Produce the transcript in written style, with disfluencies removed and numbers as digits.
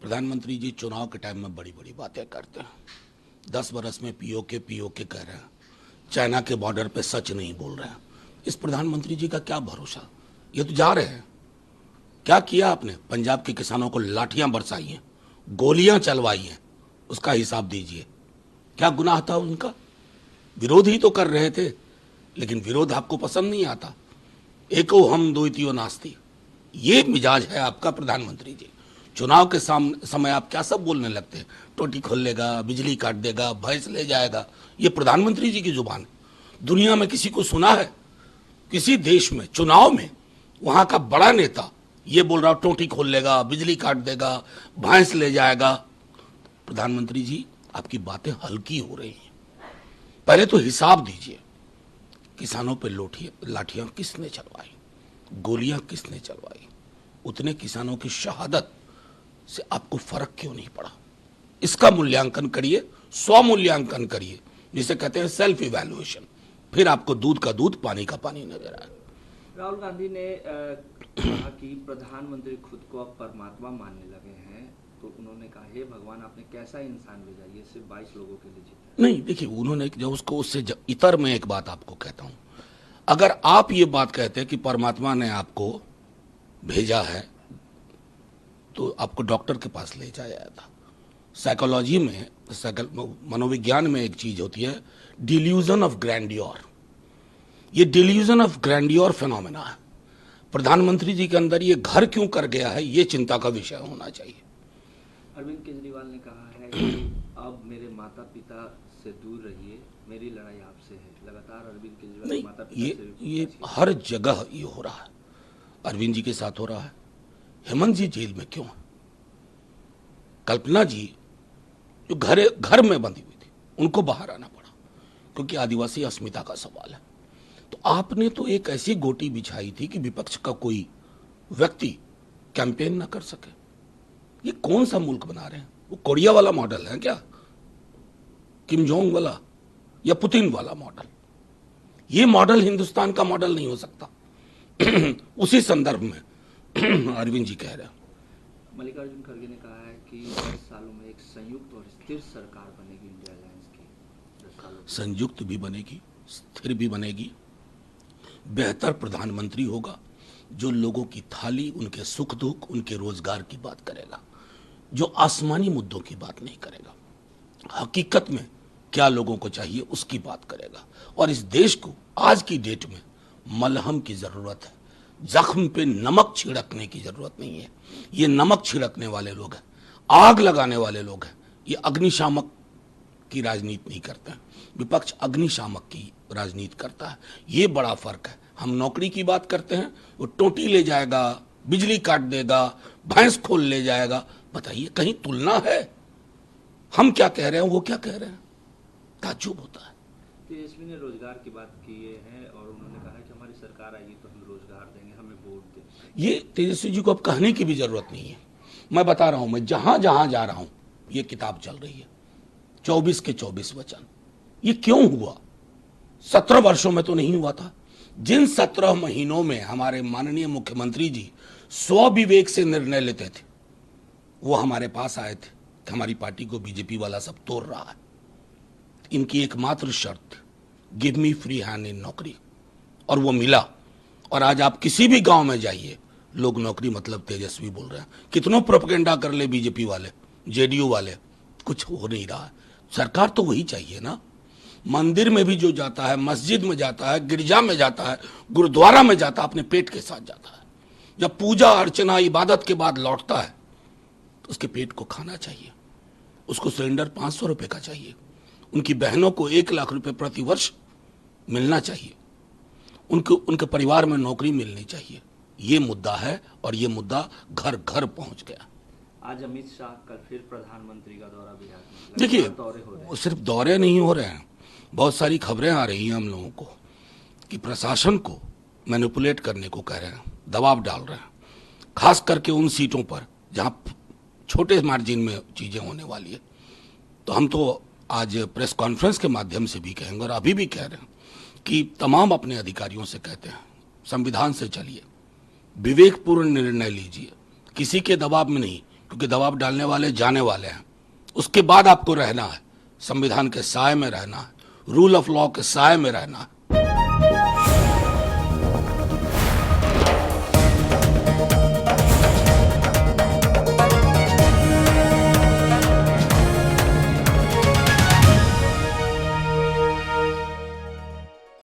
प्रधानमंत्री जी चुनाव के टाइम में बड़ी बड़ी बातें करते हैं। 10 बरस में पीओके कह रहे हैं, चाइना के बॉर्डर पे सच नहीं बोल रहे हैं। इस प्रधानमंत्री जी का क्या भरोसा? ये तो जा रहे हैं। क्या किया आपने? पंजाब के किसानों को लाठियां बरसाई हैं, गोलियां चलवाई हैं, उसका हिसाब दीजिए। क्या गुनाह था उनका? विरोध ही तो कर रहे थे, लेकिन विरोध आपको पसंद नहीं आता। एको हम द्वितीयो नास्ति, ये मिजाज है आपका प्रधानमंत्री जी। चुनाव के समय आप क्या सब बोलने लगते हैं? टोटी खोल लेगा, बिजली काट देगा, भैंस ले जाएगा। ये प्रधानमंत्री जी की जुबान है। दुनिया में किसी को सुना है? किसी देश में चुनाव में वहां का बड़ा नेता ये बोल रहा टोटी खोल लेगा, बिजली काट देगा, भैंस ले जाएगा? प्रधानमंत्री जी आपकी बातें हल्की हो रही हैं। पहले तो हिसाब दीजिए, किसानों पे लाठियां किसने चलवाई, गोलियां किसने चलवाई? उतने किसानों की शहादत से आपको फर्क क्यों नहीं पड़ा? इसका मूल्यांकन करिए, स्वमूल्यांकन करिए, जिसे कहते हैं सेल्फ इवैल्यूएशन। फिर आपको दूध का दूध, पानी का पानी नजर आए। राहुल गांधी ने कहा कि प्रधानमंत्री खुद को अब परमात्मा मानने लगे हैं, तो उन्होंने कहा हे भगवान आपने कैसा इंसान भेजा, ये सिर्फ 22 लोगों के लिए जीता। नहीं, देखिए उन्होंने जो उसको उससे इतर में एक बात आपको कहता हूं, अगर आप ये बात कहते हैं कि परमात्मा ने आपको भेजा है तो आपको डॉक्टर के पास ले जाया था। साइकोलॉजी में, मनोविज्ञान में एक चीज होती है डिल्यूजन ऑफ ग्रैंडियोर। ये डिल्यूजन ऑफ ग्रैंडियोर फिनोमेना है। प्रधानमंत्री जी के अंदर ये घर क्यों कर गया है, ये चिंता का विषय होना चाहिए। अरविंद केजरीवाल ने कहा है कि अब मेरे माता पिता से दूर रहिए, मेरी लड़ाई आपसे है। लगातार अरविंद केजरीवाल नहीं, माता पिता ये हर जगह ये हो रहा है। अरविंद जी के साथ हो रहा है। हेमंत जी जेल में क्यों है? कल्पना जी जो घर में बंधी हुई थी, उनको बाहर आना पड़ा क्योंकि आदिवासी अस्मिता का सवाल है। तो आपने तो एक ऐसी गोटी बिछाई थी कि विपक्ष का कोई व्यक्ति कैंपेन ना कर सके। ये कौन सा मुल्क बना रहे हैं? वो कोरिया वाला मॉडल है क्या? किम जोंग वाला या पुतिन वाला मॉडल? ये मॉडल हिंदुस्तान का मॉडल नहीं हो सकता। उसी संदर्भ में अरविंद जी कह रहे हैं। मल्लिकार्जुन खड़गे ने कहा है कि 10 सालों में एक संयुक्त और स्थिर सरकार बनेगी इंडिया अलायंस की। 10 सालों संयुक्त भी बनेगी, स्थिर भी बनेगी। बेहतर प्रधानमंत्री होगा जो लोगों की थाली, उनके सुख दुख, उनके रोजगार की बात करेगा, जो आसमानी मुद्दों की बात नहीं करेगा। हकीकत में क्या लोगों को चाहिए उसकी बात करेगा। और इस देश को आज की डेट में मलहम की जरूरत है, जख्म पे नमक छिड़कने की जरूरत नहीं है। ये नमक छिड़कने वाले लोग हैं, आग लगाने वाले लोग हैं। ये अग्निशामक की राजनीति नहीं करते हैं। विपक्ष अग्निशामक की राजनीति करता है। ये बड़ा फर्क है। हम नौकरी की बात करते हैं, वो टोटी ले जाएगा, बिजली काट देगा, भैंस खोल ले जाएगा। बताइए कहीं तुलना है? हम क्या कह रहे हैं, वो क्या कह रहे हैं? ताज्जुब होता है। तेजस्वी ने रोजगार की बात की है और उन्होंने कहा है कि हमारी सरकार आएगी तो हम रोजगार देंगे, हमें वोट दें। ये तेजस्वी जी को अब कहने की भी जरूरत नहीं है। मैं बता रहा हूं, मैं जहां जहां जा रहा हूं ये किताब चल रही है, 24 के 24 वचन। ये क्यों हुआ? 17 वर्षों में तो नहीं हुआ था। जिन 17 महीनों में हमारे माननीय मुख्यमंत्री जी स्व विवेक से निर्णय लेते थे, वो हमारे पास आए थे कि हमारी पार्टी को बीजेपी वाला सब तोड़ रहा है। इनकी एकमात्र शर्त, give me free hand in नौकरी, और वो मिला। और आज आप किसी भी गांव में जाइए, लोग नौकरी मतलब तेजस्वी बोल रहे हैं। कितनों प्रोपेगेंडा कर ले बीजेपी वाले, जेडीयू वाले, कुछ हो नहीं रहा है। सरकार तो वही चाहिए ना। मंदिर में भी जो जाता है, मस्जिद में जाता है, गिरजा में जाता है, गुरुद्वारा में जाता है, अपने पेट के साथ जाता है। जब पूजा अर्चना इबादत के बाद लौटता है तो उसके पेट को खाना चाहिए। उसको सिलेंडर 500 रुपए का चाहिए। उनकी बहनों को 1 लाख रुपए प्रति वर्ष मिलना चाहिए। उनके परिवार में नौकरी मिलनी चाहिए। ये मुद्दा है और ये मुद्दा घर घर पहुंच गया। आज अमित शाह कल फिर प्रधानमंत्री का दौरा बिहार में। देखिए, दौरे हो रहे हैं। वो सिर्फ दौरे नहीं हो रहे हैं, बहुत सारी खबरें आ रही हैं हम लोगों को कि प्रशासन को मैनिपुलेट करने को कह रहे हैं, दबाव डाल रहे हैं, खास करके उन सीटों पर जहां छोटे मार्जिन में चीजें होने वाली है। तो हम तो आज प्रेस कॉन्फ्रेंस के माध्यम से भी कहेंगे और अभी भी कह रहे हैं कि तमाम अपने अधिकारियों से कहते हैं, संविधान से चलिए, विवेकपूर्ण निर्णय लीजिए, किसी के दबाव में नहीं, क्योंकि दबाव डालने वाले जाने वाले हैं। उसके बाद आपको रहना है, संविधान के साए में रहना है, रूल ऑफ लॉ के साए में रहना है,